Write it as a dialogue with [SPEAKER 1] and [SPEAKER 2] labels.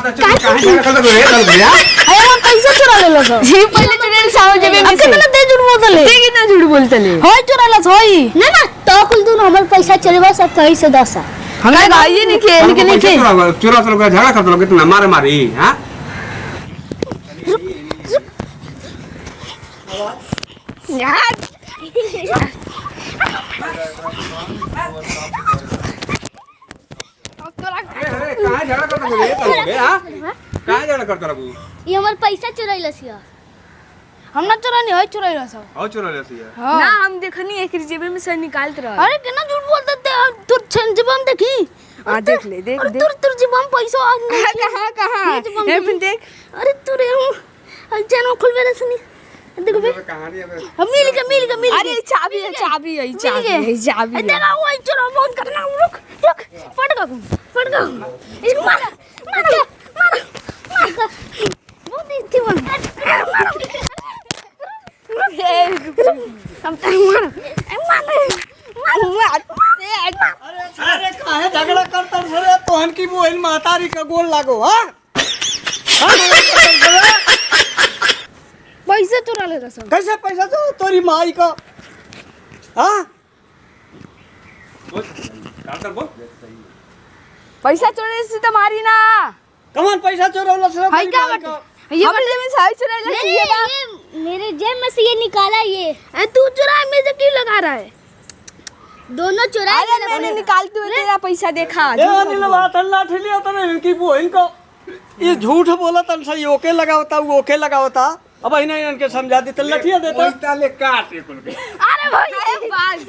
[SPEAKER 1] बात है काहे झगड़ा करत रे चल भैया
[SPEAKER 2] अरे हम पैसा चुरा लेलो तो
[SPEAKER 3] जी पहले चुराइल साव जेबे में से
[SPEAKER 2] कितना ते झूठ बोलतले
[SPEAKER 3] ते कितना झूठ बोलतले
[SPEAKER 2] होय चुरालस होय
[SPEAKER 4] ना तो कुल दून हमर पैसा चलेबा सब कहीं से दसा
[SPEAKER 3] हमरा भाई नहीं के नहीं के
[SPEAKER 1] चुरा चल के झगड़ा करत कितना मारे मारी हां
[SPEAKER 3] यार
[SPEAKER 1] काहे झगड़ा करत रे चल बे हां काहे झगड़ा करत रहू
[SPEAKER 4] ये हमर पैसा चुराइलस या
[SPEAKER 2] हम ना चुरानी होय चुराइलस
[SPEAKER 1] और चुरा लेसी है
[SPEAKER 3] ना हम देखनी एक जेबे में से निकालत रह
[SPEAKER 2] अरे कितना झूठ बोलते थे तू छन जब हम देखी
[SPEAKER 3] हां देख ले देख देख
[SPEAKER 2] तुर जब हम पैसा
[SPEAKER 3] कहां ए फिर देख
[SPEAKER 2] अरे तू रे हम चैनल खुलवे रे सुनी देखो बे
[SPEAKER 1] कहानी है
[SPEAKER 2] हम मिल के
[SPEAKER 3] अरे चाबी है चाबी
[SPEAKER 2] तेरा वो चुरा बहुत करना रुक फट गया इसको मार बहुत इतनी मार हम
[SPEAKER 5] अरे काहे झगड़ा करता रे तोहन की मोहिन मातारी का गोल लागो हां
[SPEAKER 2] पैसा चुरा ले रहा
[SPEAKER 5] कैसे पैसा तो तोरी माई का हां
[SPEAKER 1] बोल
[SPEAKER 3] पैसा चोरे से तो मारी ना
[SPEAKER 5] कमान पैसा चोरौला से
[SPEAKER 2] हाय क्या
[SPEAKER 5] माई का
[SPEAKER 2] ये
[SPEAKER 3] हमरे जेबे से हाई चुराइल
[SPEAKER 4] नहीं ये मेरे जेब में से ये निकाला ये
[SPEAKER 2] तू चुरा मेरे क्यों लगा रहा है
[SPEAKER 4] दोनों चुराए
[SPEAKER 3] अरे मैंने निकालते हुए तेरा पैसा देखा
[SPEAKER 5] ए अनिल बात अल्लाह ठिलिया तो इनकी मोहिन को ये झूठ बोला तन सही ओके लगावता वो ओके लगावता अब इन्हें इनके समझा दी तो लठिया देता
[SPEAKER 1] ताले काट कुल के
[SPEAKER 3] अरे भाई